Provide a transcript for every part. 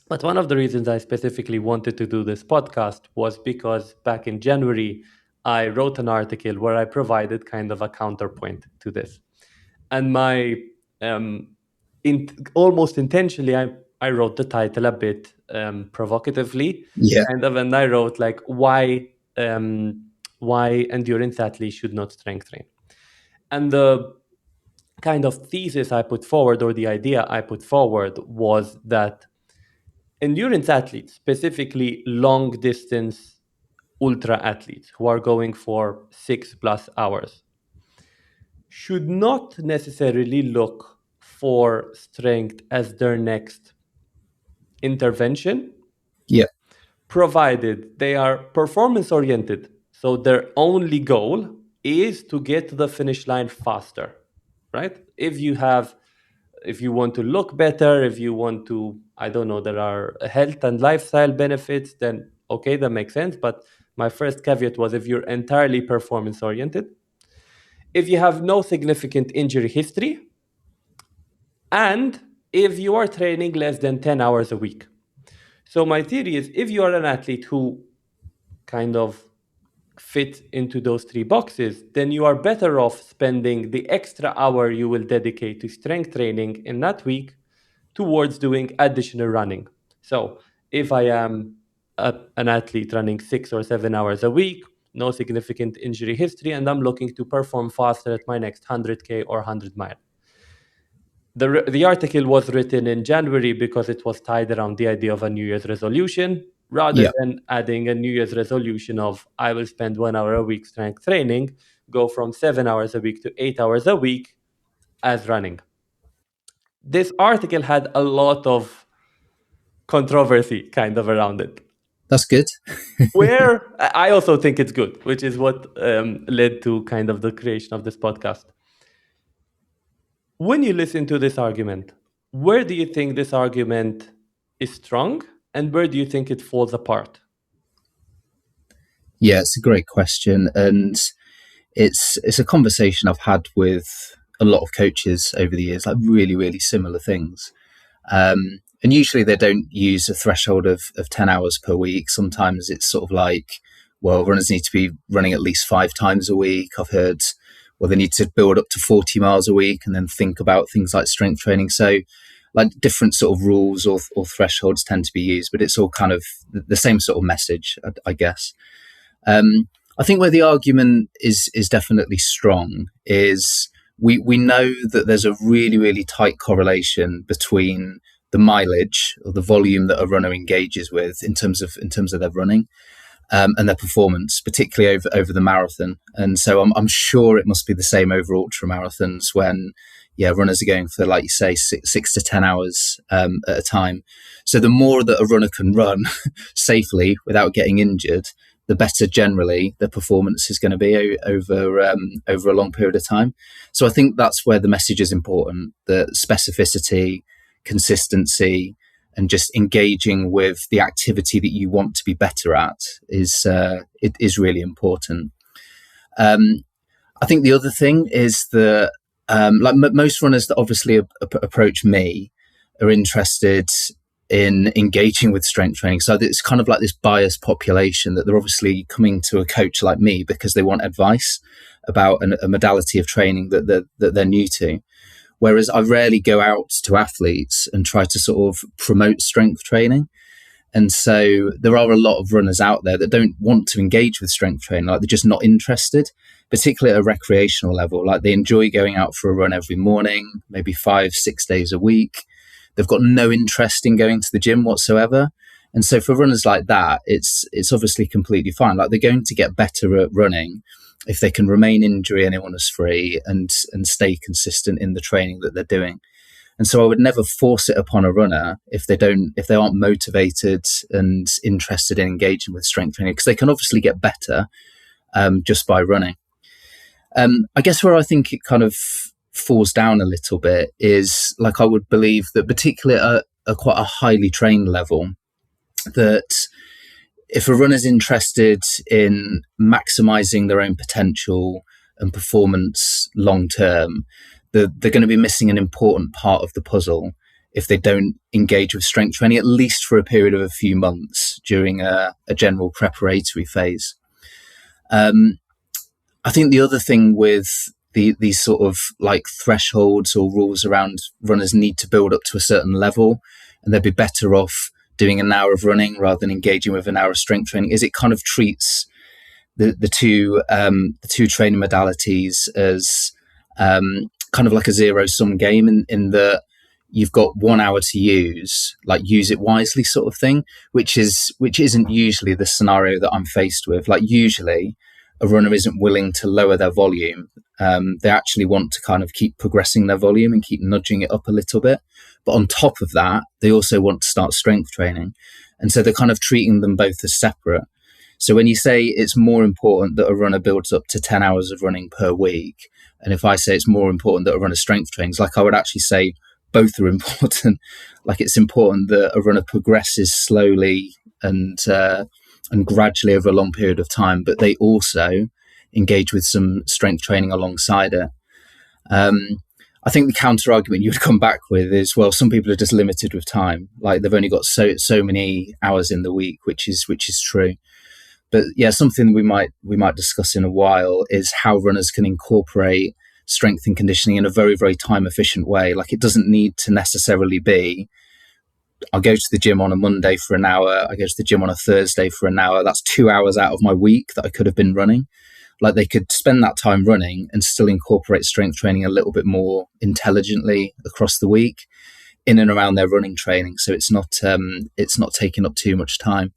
But one of the reasons I specifically wanted to do this podcast was because back in January, I wrote an article where I provided kind of a counterpoint to this. And um, almost intentionally, I wrote the title a bit provocatively, Yeah. kind of, and I wrote like why endurance athletes should not strength train. And the kind of thesis I put forward, or the idea I put forward, was that endurance athletes, specifically long distance ultra athletes who are going for 6+ hours, should not necessarily look for strength as their next intervention, Yeah. provided they are performance oriented. So their only goal is to get to the finish line faster, right? If you want to look better, if you want to, I don't know, there are health and lifestyle benefits, then okay, that makes sense. But my first caveat was if you're entirely performance oriented, if you have no significant injury history, and if you are training less than 10 hours a week. So my theory is if you are an athlete who kind of fit into those three boxes, then you are better off spending the extra hour you will dedicate to strength training in that week towards doing additional running. So if I am an athlete running 6 or 7 hours a week, no significant injury history, and I'm looking to perform faster at my next 100K or 100 mile. The article was written in January because it was tied around the idea of a New Year's resolution, rather Yeah. than adding a New Year's resolution of I will spend 1 hour a week strength training, go from 7 hours a week to 8 hours a week as running. This article had a lot of controversy kind of around it. That's good. Where I also think it's good, which is what led to kind of the creation of this podcast. When you listen to this argument, where do you think this argument is strong and where do you think it falls apart? Yeah, it's a great question. And it's a conversation I've had with a lot of coaches over the years, like really, really similar things. And usually they don't use a threshold of 10 hours per week. Sometimes it's sort of like, well, runners need to be running at least 5 times a week. I've heard, well, they need to build up to 40 miles a week and then think about things like strength training. So like different sort of rules or thresholds tend to be used, but it's all kind of the same sort of message, I guess. I think where the argument is definitely strong is we know that there's a really, really tight correlation between the mileage or the volume that a runner engages with in terms of their running and their performance, particularly over the marathon. And so I'm sure it must be the same over ultra marathons when runners are going for, like you say, 6 to 10 hours at a time. So the more that a runner can run safely without getting injured, the better generally the performance is going to be over a long period of time. So I think that's where the message is important, the specificity, consistency, and just engaging with the activity that you want to be better at is really important. I think the other thing is that most runners that obviously approach me are interested in engaging with strength training. So it's kind of like this biased population that they're obviously coming to a coach like me because they want advice about a modality of training that they're new to. Whereas I rarely go out to athletes and try to sort of promote strength training. And so there are a lot of runners out there that don't want to engage with strength training, like they're just not interested, particularly at a recreational level. Like they enjoy going out for a run every morning, maybe 5-6 days a week. They've got no interest in going to the gym whatsoever. And so for runners like that, it's obviously completely fine. Like they're going to get better at running if they can remain injury and illness-free and stay consistent in the training that they're doing. And so I would never force it upon a runner if they aren't motivated and interested in engaging with strength training, because they can obviously get better just by running. I guess where I think it kind of falls down a little bit is, like, I would believe that particularly at a quite a highly trained level, that if a runner's interested in maximizing their own potential and performance long term, they're going to be missing an important part of the puzzle if they don't engage with strength training, at least for a period of a few months during a general preparatory phase. I think the other thing with these sort of like thresholds or rules around runners need to build up to a certain level, and they'd be better off doing an hour of running rather than engaging with an hour of strength training, is it kind of treats the two training modalities as kind of like a zero-sum game in that you've got 1 hour to use it wisely sort of thing, which isn't usually the scenario that I'm faced with. Like usually a runner isn't willing to lower their volume. They actually want to kind of keep progressing their volume and keep nudging it up a little bit. But on top of that, they also want to start strength training. And so they're kind of treating them both as separate. So when you say it's more important that a runner builds up to 10 hours of running per week, and if I say it's more important that a runner strength trains, like I would actually say both are important. Like it's important that a runner progresses slowly and gradually over a long period of time, but they also engage with some strength training alongside it. I think the counter argument you would come back with is, well, some people are just limited with time. Like they've only got so many hours in the week, which is true. But yeah, something we might discuss in a while is how runners can incorporate strength and conditioning in a very, very time efficient way. Like it doesn't need to necessarily be, I'll go to the gym on a Monday for an hour, I go to the gym on a Thursday for an hour. That's 2 hours out of my week that I could have been running. Like they could spend that time running and still incorporate strength training a little bit more intelligently across the week in and around their running training. So it's not taking up too much time.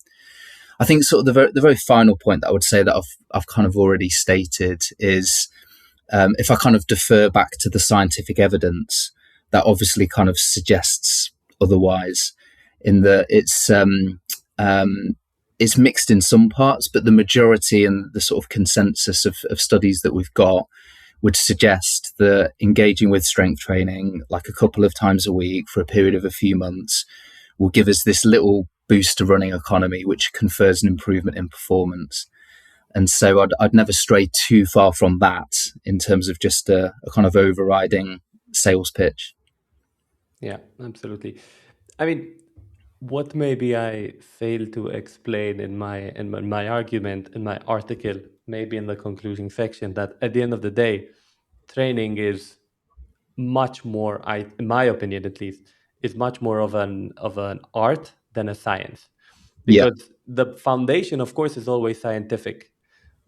I think sort of the very final point that I would say that I've kind of already stated is if I kind of defer back to the scientific evidence, that obviously kind of suggests otherwise, in that it's mixed in some parts, but the majority and the sort of consensus of studies that we've got would suggest that engaging with strength training like a couple of times a week for a period of a few months will give us this little boost to running economy, which confers an improvement in performance. And so I'd never stray too far from that in terms of just a kind of overriding sales pitch. Yeah, absolutely. I mean, what maybe I failed to explain in my argument, in my article, maybe in the conclusion section, that at the end of the day, training is much more, in my opinion at least, is much more of an art than a science. Yeah. Because the foundation, of course, is always scientific,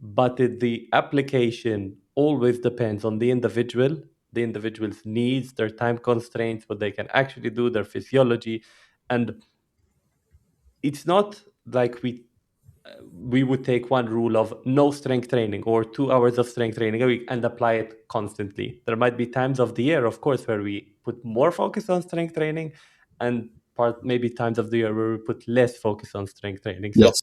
but the application always depends on the individual's needs, their time constraints, what they can actually do, their physiology. And it's not like we would take one rule of no strength training or 2 hours of strength training a week and apply it constantly. There might be times of the year, of course, where we put more focus on strength training, and maybe times of the year where we put less focus on strength training. So Yes.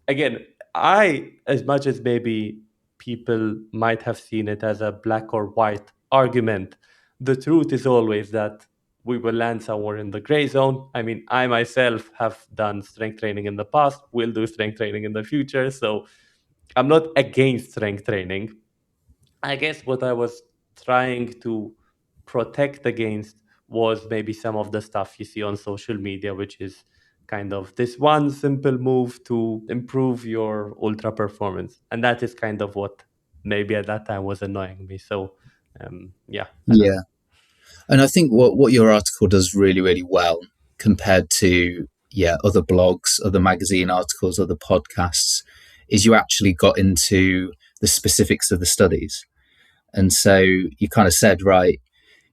again, as much as maybe people might have seen it as a black or white argument, the truth is always that we will land somewhere in the gray zone. I mean, I myself have done strength training in the past, will do strength training in the future. So I'm not against strength training. I guess what I was trying to protect against was maybe some of the stuff you see on social media, which is kind of this one simple move to improve your ultra performance. And that is kind of what maybe at that time was annoying me. So, yeah. Yeah. And I think what your article does really, really well compared to, other blogs, other magazine articles, other podcasts, is you actually got into the specifics of the studies. And so you kind of said, right,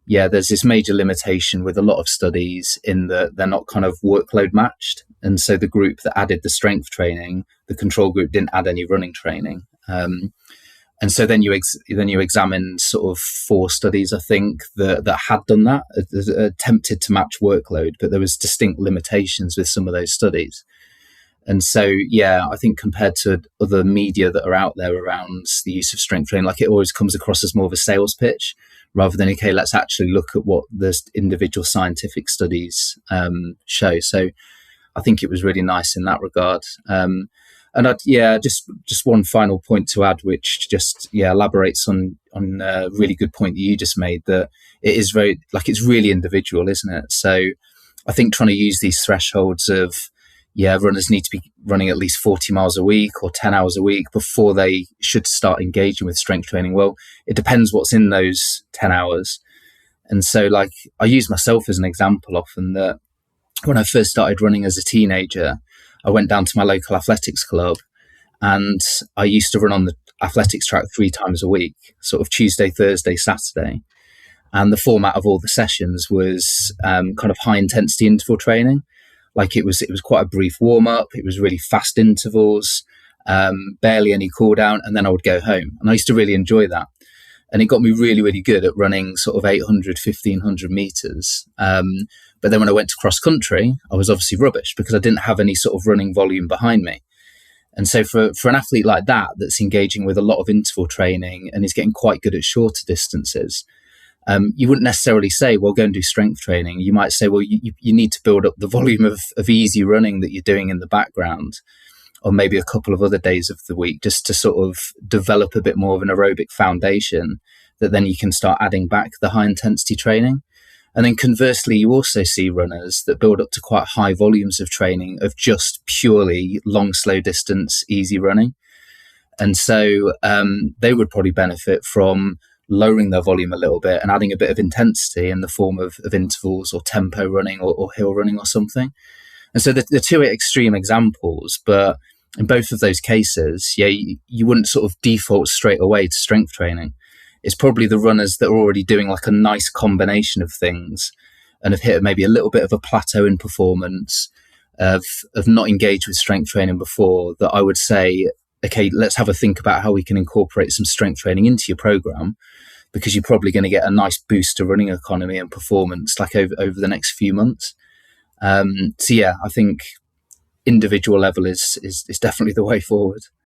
there's this major limitation with a lot of studies in that they're not kind of workload matched. And so the group that added the strength training, the control group didn't add any running training. And so then you examined sort of 4 studies, I think, that had done that, attempted to match workload, but there was distinct limitations with some of those studies. And so, I think compared to other media that are out there around the use of strength training, like it always comes across as more of a sales pitch rather than, okay, let's actually look at what the individual scientific studies show. So I think it was really nice in that regard. And just one final point to add, which just elaborates on on a really good point that you just made, that it is very, like, it's really individual, isn't it? So I think trying to use these thresholds of, runners need to be running at least 40 miles a week or 10 hours a week before they should start engaging with strength training. Well, it depends what's in those 10 hours. And so, like, I use myself as an example often, that when I first started running as a teenager, I went down to my local athletics club and I used to run on the athletics track 3 times a week, sort of Tuesday, Thursday, Saturday. And the format of all the sessions was kind of high intensity interval training. Like, it was quite a brief warm up. It was really fast intervals, barely any cool down, and then I would go home. And I used to really enjoy that. And it got me really, really good at running sort of 800, 1500 meters. But then when I went to cross country, I was obviously rubbish because I didn't have any sort of running volume behind me. And so for an athlete like that, that's engaging with a lot of interval training and is getting quite good at shorter distances, you wouldn't necessarily say, well, go and do strength training. You might say, well, you need to build up the volume of easy running that you're doing in the background, or maybe a couple of other days of the week, just to sort of develop a bit more of an aerobic foundation that then you can start adding back the high intensity training. And then conversely, you also see runners that build up to quite high volumes of training of just purely long, slow distance, easy running. And so they would probably benefit from lowering their volume a little bit and adding a bit of intensity in the form of intervals or tempo running or hill running or something. And so the two extreme examples, but in both of those cases, you wouldn't sort of default straight away to strength training. It's probably the runners that are already doing like a nice combination of things and have hit maybe a little bit of a plateau in performance, of not engaged with strength training before, that I would say, okay, let's have a think about how we can incorporate some strength training into your program, because you're probably going to get a nice boost to running economy and performance like over the next few months. I think individual level is definitely the way forward.